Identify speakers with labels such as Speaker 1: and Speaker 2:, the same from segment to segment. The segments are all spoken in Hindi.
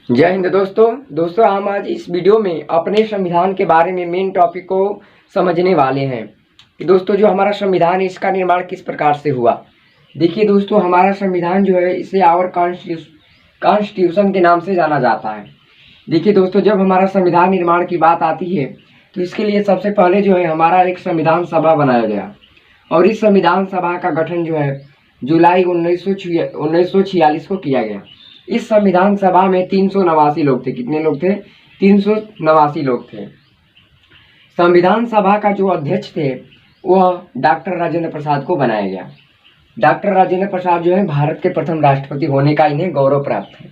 Speaker 1: जय हिंद दोस्तों हम आज इस वीडियो में अपने संविधान के बारे में मेन टॉपिक को समझने वाले हैं कि दोस्तों जो हमारा संविधान है इसका निर्माण किस प्रकार से हुआ। देखिए दोस्तों, हमारा संविधान जो है इसे आवर कॉन्स्टिट्यूशन के नाम से जाना जाता है। देखिए दोस्तों, जब हमारा संविधान निर्माण की बात आती है तो इसके लिए सबसे पहले जो है हमारा एक संविधान सभा बनाया गया और इस संविधान सभा का गठन जो है जुलाई 1946 को किया गया। इस संविधान सभा में 389 लोग थे। कितने लोग थे? 389 लोग थे। संविधान सभा का जो अध्यक्ष थे वह डॉक्टर राजेंद्र प्रसाद को बनाया गया। डॉक्टर राजेंद्र प्रसाद जो है भारत के प्रथम राष्ट्रपति होने का इन्हें गौरव प्राप्त है।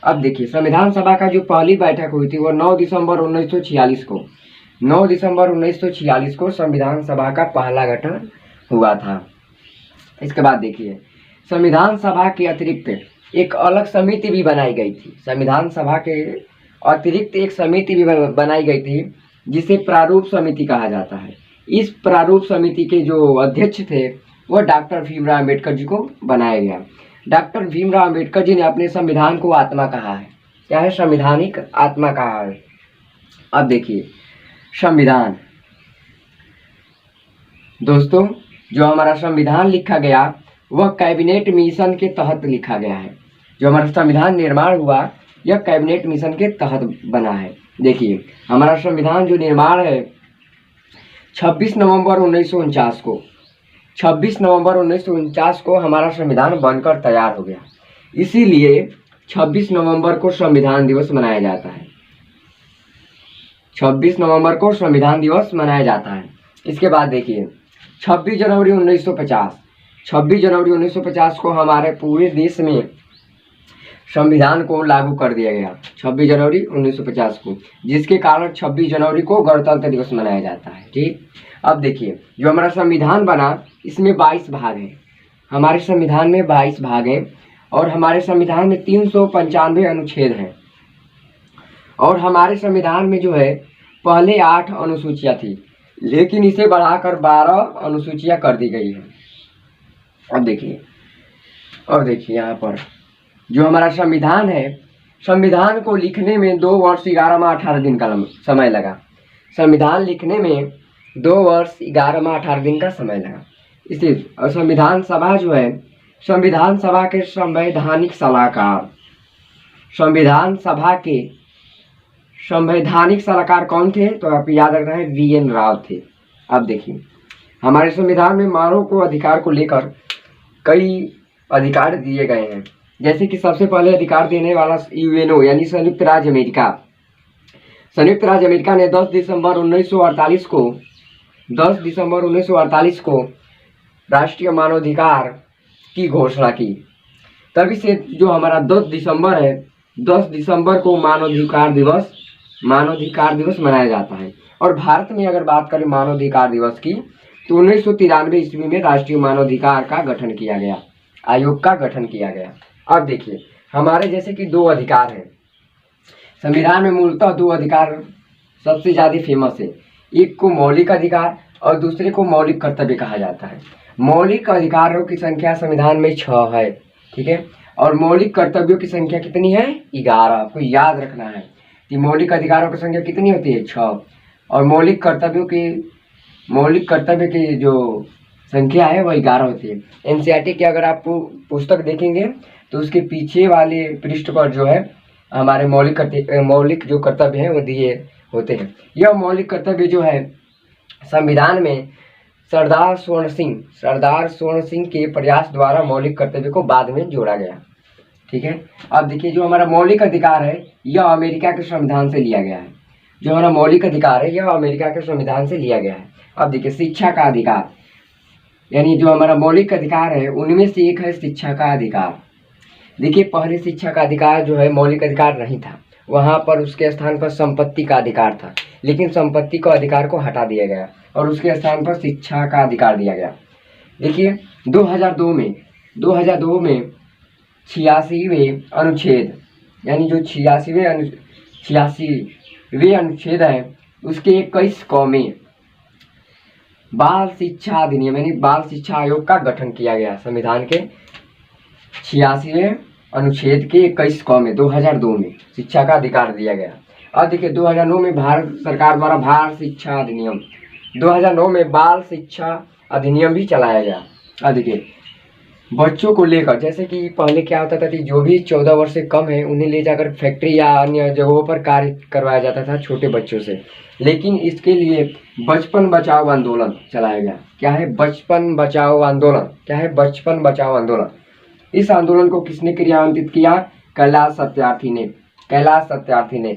Speaker 1: अब देखिए, संविधान सभा का जो पहली बैठक हुई थी वह 9 दिसंबर 1946 को संविधान सभा का पहला गठन हुआ था। इसके बाद देखिए, संविधान सभा के अतिरिक्त एक अलग समिति भी बनाई गई थी। संविधान सभा के अतिरिक्त एक समिति भी बनाई गई थी जिसे प्रारूप समिति कहा जाता है। इस प्रारूप समिति के जो अध्यक्ष थे वह डॉक्टर भीमराव अम्बेडकर जी को बनाया गया। डॉक्टर भीमराव अम्बेडकर जी ने अपने संविधान को आत्मा कहा है। क्या है? संवैधानिक आत्मा कहा है। अब देखिए, संविधान दोस्तों, जो हमारा संविधान लिखा गया वह कैबिनेट मिशन के तहत लिखा गया है। जो हमारा संविधान निर्माण हुआ यह कैबिनेट मिशन के तहत बना है। देखिए, हमारा संविधान जो निर्माण है 26 नवंबर 1949 को हमारा संविधान बनकर तैयार हो गया। इसीलिए 26 नवंबर को संविधान दिवस मनाया जाता है। 26 नवंबर को संविधान दिवस मनाया जाता है। इसके बाद देखिए, 26 जनवरी 1950 को हमारे पूरे देश में संविधान को लागू कर दिया गया। 26 जनवरी 1950 को, जिसके कारण 26 जनवरी को गणतंत्र दिवस मनाया जाता है। ठीक, अब देखिए, जो हमारा संविधान बना इसमें 22 भाग हैं। हमारे संविधान में 22 भाग हैं और हमारे संविधान में 395 अनुच्छेद हैं। और हमारे संविधान में जो है पहले 8 अनुसूचियाँ थी, लेकिन इसे बढ़ाकर 12 अनुसूचियाँ कर दी गई है। अब देखिए यहाँ पर जो हमारा संविधान है, संविधान को लिखने में 2 वर्ष 11 माह 18 दिन का समय लगा। संविधान लिखने में 2 वर्ष 11 माह 18 दिन का समय लगा। इसे और संविधान सभा जो है, संविधान सभा के संवैधानिक सलाहकार, संविधान सभा के संवैधानिक सलाहकार कौन थे? तो आप याद रखना है, VN राव थे। अब देखिए, हमारे संविधान में मानव को अधिकार को लेकर कई अधिकार दिए गए हैं। जैसे कि सबसे पहले अधिकार देने वाला UNO यानी संयुक्त राज्य अमेरिका ने 10 दिसंबर 1948 को राष्ट्रीय मानवाधिकार की घोषणा की। तभी से जो हमारा 10 दिसंबर है, 10 दिसंबर को मानवाधिकार दिवस मनाया जाता है। और भारत में अगर बात करें मानवाधिकार दिवस की तो 1993 ईस्वी में राष्ट्रीय मानवाधिकार का गठन किया गया, आयोग का गठन किया गया। अब देखिए, हमारे जैसे कि 2 अधिकार हैं संविधान में। मूलतः 2 अधिकार सबसे ज़्यादा फेमस है। एक को मौलिक अधिकार और दूसरे को मौलिक कर्तव्य कहा जाता है। मौलिक अधिकारों की संख्या संविधान में 6 है, ठीक है। और मौलिक कर्तव्यों की संख्या कितनी है? 11। आपको याद रखना है कि मौलिक अधिकारों की संख्या कितनी होती है? 6। और मौलिक कर्तव्य की जो संख्या है वह 11 होती है। NCERT की अगर आप पुस्तक देखेंगे तो उसके पीछे वाले पृष्ठ पर जो है हमारे मौलिक जो कर्तव्य हैं वो दिए होते हैं। यह मौलिक कर्तव्य जो है संविधान में सरदार स्वर्ण सिंह के प्रयास द्वारा मौलिक कर्तव्य को बाद में जोड़ा गया, ठीक है। अब देखिए, जो हमारा मौलिक अधिकार है यह अमेरिका के संविधान से लिया गया है। जो हमारा मौलिक अधिकार है यह अमेरिका के संविधान से लिया गया है। अब देखिए, शिक्षा का अधिकार, यानी जो हमारा मौलिक अधिकार है उनमें से एक है शिक्षा का अधिकार। देखिए, पहले शिक्षा का अधिकार जो है मौलिक अधिकार नहीं था, वहाँ पर उसके स्थान पर संपत्ति का अधिकार था, लेकिन संपत्ति का अधिकार को हटा दिया गया और उसके स्थान पर शिक्षा का अधिकार दिया गया। देखिए, 2002 में 86वें अनुच्छेद, यानी जो 86वें अनुच्छेद है उसके 21 क में बाल शिक्षा अधिनियम यानी बाल शिक्षा आयोग का गठन किया गया। संविधान के 86वें अनुच्छेद के 21 क में 2002 में शिक्षा का अधिकार दिया गया। अब देखिए 2009 में भारत सरकार द्वारा बाल शिक्षा अधिनियम 2009 में बाल शिक्षा अधिनियम भी चलाया गया। अब देखिए बच्चों को लेकर, जैसे कि पहले क्या होता था कि जो भी 14 वर्ष से कम है उन्हें ले जाकर फैक्ट्री या अन्य जगहों पर कार्य करवाया जाता था छोटे बच्चों से, लेकिन इसके लिए बचपन बचाओ आंदोलन चलाया गया। क्या है बचपन बचाओ आंदोलन? क्या है बचपन बचाओ आंदोलन? इस आंदोलन को किसने क्रियान्वित किया? कैलाश सत्यार्थी ने। कैलाश सत्यार्थी ने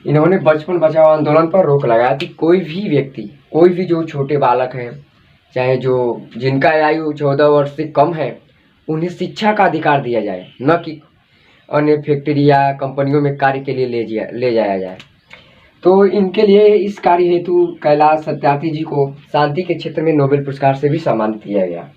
Speaker 1: इन्होंने बचपन बचाओ आंदोलन पर रोक लगाया कि कोई भी व्यक्ति, कोई भी जो छोटे बालक हैं, चाहे जो जिनका आयु 14 वर्ष से कम है, उन्हें शिक्षा का अधिकार दिया जाए, न कि अन्य फैक्ट्री या कंपनियों में कार्य के लिए ले जाया जाए। तो इनके लिए इस कार्य हेतु कैलाश सत्यार्थी जी को शांति के क्षेत्र में नोबेल पुरस्कार से भी सम्मानित किया गया।